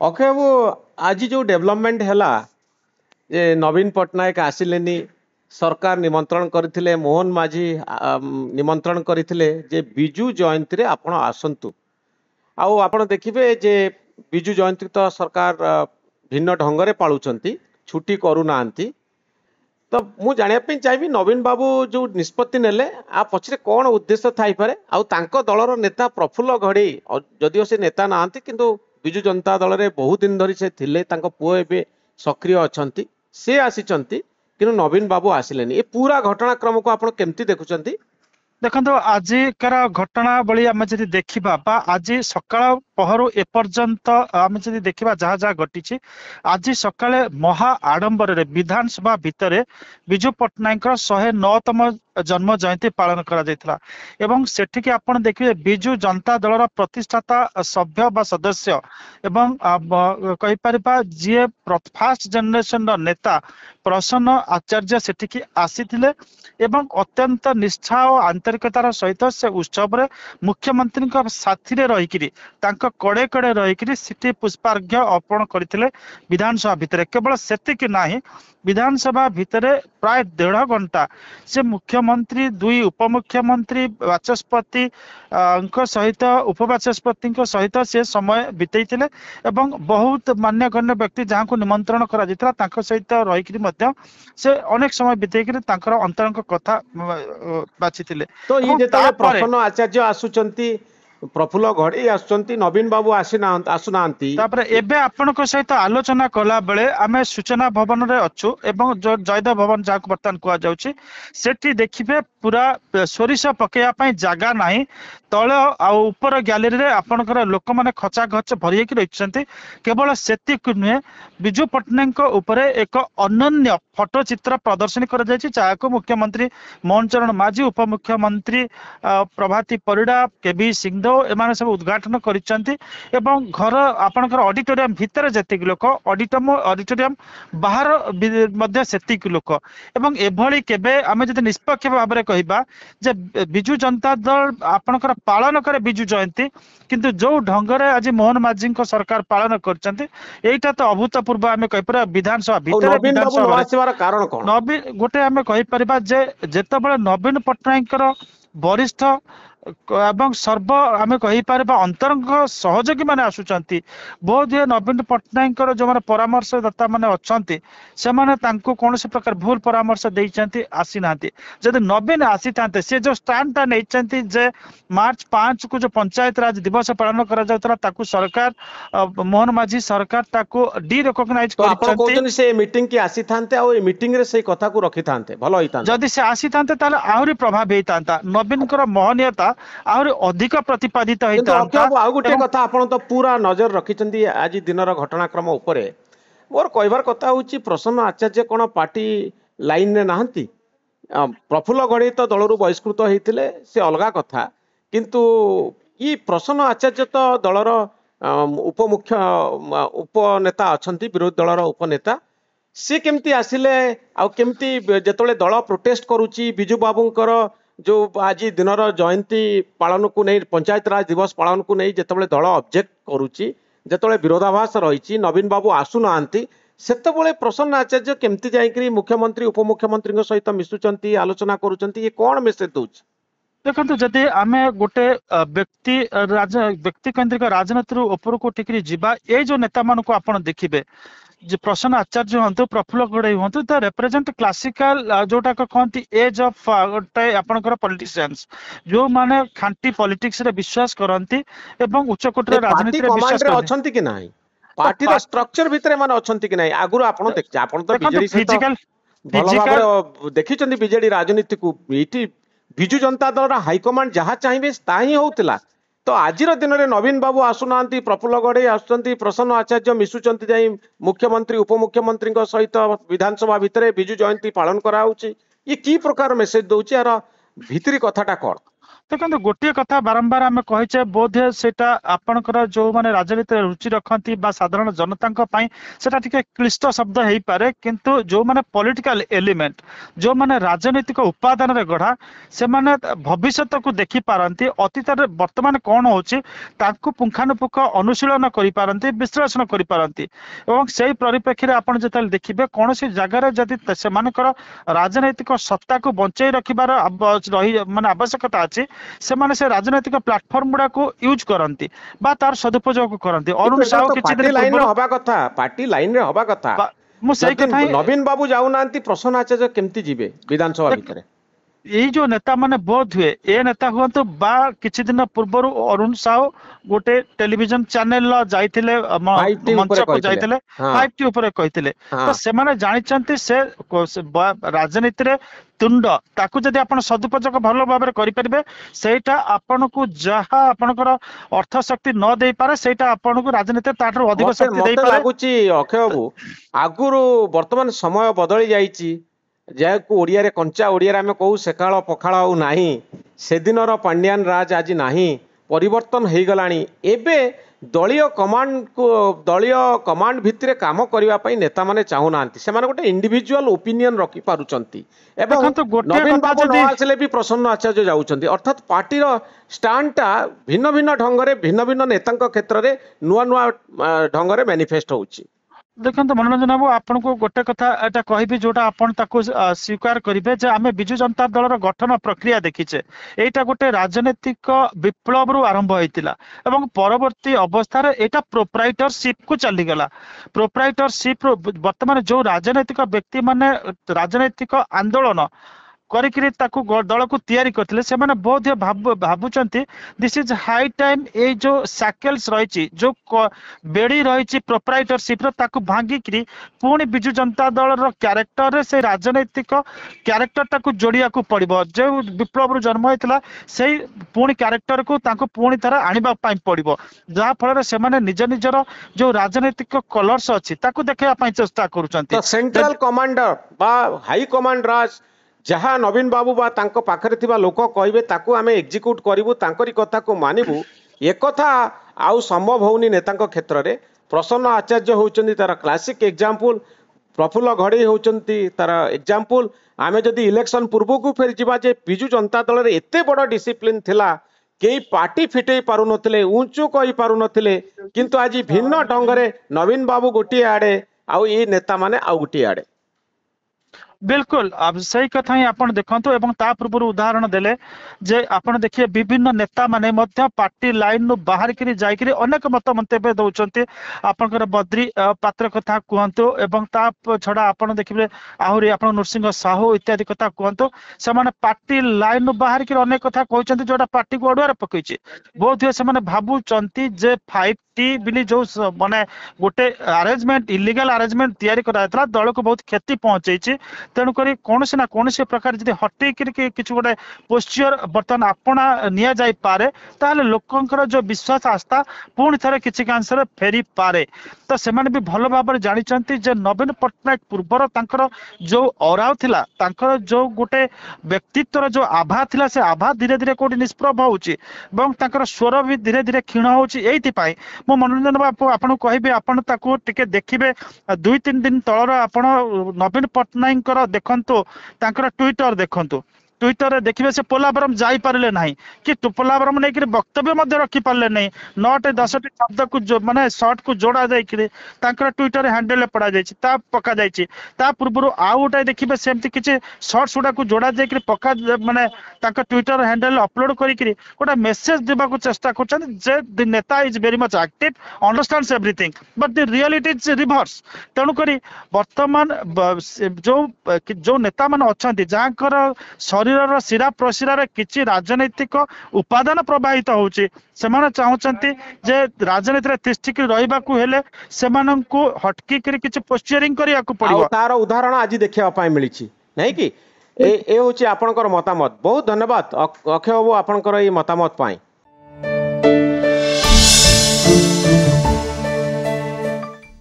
अक्षय बाबू आज जो डेवलपमेंट हैला जे नवीन पट्टनायक आसिलेनी सरकार निमंत्रण करथिले मोहन माझी निमंत्रण करथिले जे बिजू जयंती रे आपण आसंतु आउ आपण देखिबे जे बिजू जयंती तो सरकार भिन्न ढंग रे पाळुचंती छुट्टी करू नांती तो मु जानिया पे चाहिए नवीन बाबू जो निष्पत्ति नेले आ पछरे कौन उद्देश्य थाई पारे आउ तांको दलर नेता प्रफुल्ल घड़ी जदिओ से नेता नाहांती किंतु बिजू जनता दल रे बहुत दिन धरी से थिले तांको पुओ एबे सक्रिय अछंती से आसीचंती किंतु नवीन बाबू आसिलेनी ए पूरा घटनाक्रम को आपण केमती देखुचंती देखो आजिकार घटनावली आम जब देखा आज सकाल पहरु एपर्यंत आम जब देखा जहाँ जहाँ घटी आज सकाले महा आडंबर विधानसभा भितर विजु पट्टनायक 109तम जन्म जयंती पालन करा एवं सेठिके आपण देखिए विजु जनता दलर प्रतिष्ठाता सभ्य बा सदस्य एवं कहि परिबा जे फास्ट जनरेशन नेता प्रसन्न आचार्य सेठिके आसीथिले एवं अत्यंत निष्ठा और आंतरिकतार सहित से उत्सव रे मुख्यमंत्री साथी रे रही कड़े कड़े रही सिटी पुष्पार्घ्य अर्पण करते विधानसभा भितर केवल सेतिक नाही विधानसभा भितर प्राय 1.5 घंटा से मुख्यमंत्री दुई उपमुख्यमंत्री बाचस्पति सहित उपबाचस्पति सहित से समय बितई बहुत मान्यगण्य व्यक्ति जहाँ को निमंत्रण करा सहित रही से अनेक समय बितई अंतरंग कथा बाछी तो ये जेता प्रसन्न आचार्य आसुचंती प्रफुल्ल घड़ी आसुचंती नवीन बाबू आसुनांती तापर एबे आपनक सहित आलोचना कला बेले आमे सूचना भवन रे अछु एवं जो जयदेव भवन जाक बर्तन कुआ जाउची सेठी देखिबे पूरा सोरिष पकेया पई जागा नाही तळ आ ऊपर गैलरी रे आपनकर लोक माने खचा खच भरिए कि रहिसंती केवल सेतिक नुहे बिजू पट्टनायक ऊपर एक अनन्य फोटो चित्र प्रदर्शन कर जायछि चाको मुख्यमंत्री मोहन चरण माझी उपमुख्यमंत्री प्रभाती परिडा केबी सिंहदेव एमाने सब उद्घाटन करिसंती एवं घर आपनकर ऑडिटोरियम भितर जतिक लोक ऑडिटोरियम बाहर मध्य सेतिक लोक एवं एभली केबे आमे जदि निष्पक्ष भाबरे कहिबा जे बिजू जनता दल आपनकर पालन करे बिजू जयंती किंतु जो ढंगरे आज मोहन माझी को सरकार पालन करचंती एटा तो अभूतपूर्व आमे कहि पर विधानसभा भितर विधानसभा कारण कोन नवीन गोटे आमे कहि परिबा जे जेतबेले नवीन पट्टनायकर वरिष्ठ एवं सर्व आमे कहि पारबा अंतरंग सहयोगी माने आसुचंती बहुत नवीन पट्टनायक जो माने परामर्शदाता माने अछंती से माने तांको कोनोसी प्रकार भूल परामर्श देइचंती आसी नांती जदि नवीन आसी तांते से जो स्टैंड ता नेइचंती जे मार्च 5 को जो पंचायत राज दिवस पालन करा जाउतरा ताकू सरकार मोहन माझी सरकार ताकू डी रिकॉग्नाइज करचंती तो आपण से मीटिंग की आसी थांते आ मीटिंग रे से कथा को रखि थांते भलो होइतांते जदि से आसी थांते ताले आहुरी प्रभाव हेइतांता नवीन कर महनीयता आहुरी अधिक प्रतिपादित होइतांता आ गुटे कथा आपण तो पूरा नजर रखिचंती आज दिनर घटनाक्रम उपरे मोर कहबार कथा होची प्रसन्न आचार्य कोन पार्टी लाइन ने नाहंती प्रफुल्ल घड़ी तो दलरू बहिष्कृत होइतिले से अलगा कथा किंतु ई प्रसन्न आचार्य तो दलर उपमुख्य उपनेता अछंती विरोधी दलर उपनेता से केमती आसिले आ केमती जेतले दल प्रोटेस्ट करूची बिजू बाबूंकर जो आज दिनर जयंती पालन को नहीं पंचायत राज दिवस पालन को नहीं जेतबेले दल ऑब्जेक्ट करूची जेतबेले विरोधाभास रही नवीन बाबू आसुनांती सेतबेले प्रसन्न आचार्य केमती जाइकरी मुख्यमंत्री उपमुख्यमंत्री सहित मिसुचंती आलोचना करूचंती ये कौन मेसेज दउछ देखो जदि आमे गोटे व्यक्ति केंद्रिक राजनीति ऊपर को टिकरी जीवा ये जो नेता मान को आपण देखिबे जे प्रसन्न आचार्य हंतु प्रफुल्ल गड़े हंतु द रिप्रेजेंट क्लासिकल जोटा कहती एज ऑफ आपनकर पॉलिटिशियंस जो माने खांटी पॉलिटिक्स रे विश्वास करंती एवं उच्च कोटर राजनीति रे विश्वास करंती कि नाही पार्टी रो स्ट्रक्चर भितरे माने अछंती कि नाही आगुरो आपण देखि आपण तो बीजेडी फिजिकल देखिचंती बीजेडी राजनीति को इटी बिजू जनता दल हाई कमांड जहाँ चाहिए ताही होउतिला तो आज दिन में नवीन बाबू आसुना प्रफुल्ल गड़े आसुंच प्रसन्न आचार्य मिशुंट जा मुख्यमंत्री उपमुख्यमंत्री सहित विधानसभा भितर बिजू जयंती पालन कराऊची ये की प्रकार मेसेज दौर यार भितरी कथाटा कौन देखो गोटे कथा बारंबार आम कहीचे बोधे सेटा आपणकर जो माने राजनीति रुचि रखती साधारण जनता सेटा टिके क्लिष्ट शब्द हो पारे किंतु जो माने पॉलिटिकल एलिमेंट जो माने राजनीतिक उपादान रे गढ़ा से माने भविष्य को देखि पारंती अतीत वर्तमान कौन होची ताकू पुंखानुपुंख अनुशीलन करि पारंती विश्लेषण करि पारंती एवं सेही परिप्रेक्षी रे आपण जतल देखिबे कोनोसी जगार जदि सेमानकर राजनैतिक सत्ता को बंचाई रखिबार माने आवश्यकता अछि से माने से राजनैतिक प्लेटफॉर्म गुडा को यूज करंती बा तार सदुपयोग करंती अरुण साहू किछि दिन लाइन रे हबा कथा पार्टी लाइन रे हबा कथा मु सही कथा नवीन बाबू जाउनांती प्रसन्न आचार्य केमती जिवे विधानसभा भितरे ये जो नेता माने बोध हुए ए नेता हुआ बा किछि दिन पूर्व अरुण साहू गोटे टेलीविजन चैनल जाइथिले मंच को जाइथिले 5T ऊपर कहिथिले तो से माने जानिचंती से राजनीति रे तुंड ताकू जदि आपण सदुपयोग भल भाव करि परिबे सेटा आपण को जहा आपनकर अर्थ शक्ति न देई पारे सेटा आपण को राजनीति ताठर अधिक शक्ति देई पारे लागुची अक्षय बाबू आगुरु वर्तमान समय बदली जाईची जैको ओडिया रे कंचा ओडिया रे आमे कहू सेकाळ पखाळ आउ नाही से दिनर पांड्यान राज आज नाही परिवर्तन हो गलानी एबे दलीय कमांड भितर काम करने नेता माने चाहू ना से गोटे इंडिविजुअल ओपिनियन रखि पारुचंती एवं नवीन बाबू न आसले भी प्रसन्न आचार्य जाउचंती अर्थात पार्टी रो स्टैंडटा भिन्न भिन्न ढंगरे भिन्न भिन्न नेतांक क्षेत्र रे नुआ नुआ ढंगरे मैनिफेस्ट होउची देखो मनोरंजन बाबू आपन को गोटे कथा एटा कहबी जोटा आपन ताको स्वीकार करिवे जे आमे बिजु जनता दल रो गठन प्रक्रिया देखिचे एटा गोटे राजनीतिक विप्लव रु आरंभ होइतिला एवं परवर्ती अवस्था रे एटा प्रोप्राइटरशिप को चली गला प्रोप्राइटरशिप वर्तमान जो राजनीतिक व्यक्ति माने राजनीतिक आंदोलन करिकरी ताकू दल को तैयारी करथिले से माने बहुत भाबुचंती दिस इज हाई टाइम ए जो सैकल्स रहिची जो बेड़ी रहिची प्रोप्राइटरशिप रो ताकू भांगी करी पुणी बिजु जनता दल रो कैरेक्टर रे से राजनीतिक कैरेक्टर ताकू जोड़िया को पड़िबो जो विप्लव रो जन्म होइतला सेही पुणी कैरेक्टर को ताकू पुणी तरह आनिबा पई पड़िबो जहा फल रे से माने निज निजर जो राजनीतिक कलर्स अछि ताकू देखैया पई चेष्टा करूचंती सेंट्रल कमांडर बा हाई कमांड राज जहाँ नवीन बाबू बा तांको पाखरे थिबा लोक कहिबे ताकू आमे एग्जीक्यूट करिवु तांकरी कथा को मानिबु एकथा आउ संभव होउनी नेतांक क्षेत्र रे प्रसन्न आचार्य होउचंदी तार क्लासिक एग्जांपल प्रफुल्ल घड़े होउचंदी तार एग्जांपल आमे जदी इलेक्शन पूर्व को फेर जिबा जे बिजु जनता दल रे एते बड़ डिसिप्लिन थिला केई पार्टी फिटई पारु नथिले ऊंचू कहि पारु नथिले किंतु आज भिन्न ढंगरे नवीन बाबू गोटी आड़े आउ ए नेता माने आउ गोटी आड़े बिल्कुल अब सही कथा ही आपण देखंतु एवं ता पूर्व उदाहरण देले जे आपण देखिए विभिन्न नेता माने मध्य पार्टी लाइन नु बाहर करी जाई करी अनेक मत मंतव्य दउचंती आपनकर बद्री पात्र कथा कहंतु एवं ता छडा आपण देखिबे आहुरी आपण नरसिंह साहू इत्यादि कथा कहंतु से माने पार्टी लाइन नु बाहर करी अनेक कथा कहउचंती जोटा पार्टी को अडुआर पकइची बहुत से माने भाबुचंती जे 5T बिली जो माने गोटे अरेंजमेंट इलीगल अरेंजमेंट तैयारी करायतला दल को बहुत क्षति पहुंचैची तेणुक कौन ना कौन प्रकार जब हटे कि गोटे पोस्चर बर्तमान आपना निया जाई पारे ताहले लोकंकर जो विश्वास आस्था पुणी थे किसी अंश फेरी पारे तो से भी भल भाव जानी जे नवीन पट्टनायक पूर्वर तांकर जो औराव थिला तांकर जो गोटे व्यक्तित्वर जो आभा थिला से आभा धीरे धीरे कोटी निष्प्रभ होउची एवं तांकर स्वर भी धीरे धीरे क्षीण होउची एइति पाई मो मनोरंजन बाबू आपन कहबे आपन ताको टिके देखिबे 2-3 दिन तळर आपन नवीन पट्टनायक देखंतु तांकर ट्विटर देखंतु ट्विटर रे देखिबे से पोलावरम जाई पारले नाही कि पोलावरम नै कि वक्तव्य मध्ये रखि पारले नै 9-10 शब्द को जो माने शॉर्ट को जोड़ा जाई कि तांकर ट्विटर हैंडल ले पड़ा जाई ता पका जाई ता पूर्व आउ उठा देखिबे सेमति किछि शॉर्ट्स उडा को जोड़ा जाई कि पका माने तांकर ट्विटर हैंडल अपलोड करी कि गोटा मेसेज देबा को चेष्टा करछन जे द नेता is very much active understands everything but the reality is reverse तेनु करी वर्तमान जो नेता मान अछंती जाकर शरीर शिरा प्रशिरा किसी राजनैतिक उपादान प्रवाहित होउची सेमाने चाहउचंती जे राजनीति रे तिष्ठिक रहिबा को हेले सेमानंकु हटकी करी किछि पोस्चरिंग करिया को पड़िबो तार उदाहरण आज देखिया पाई मिलिछि नै कि ए होची आपनकर मतामत बहुत धन्यवाद अक्षय बाबू आपनकर ई मतामत पाई।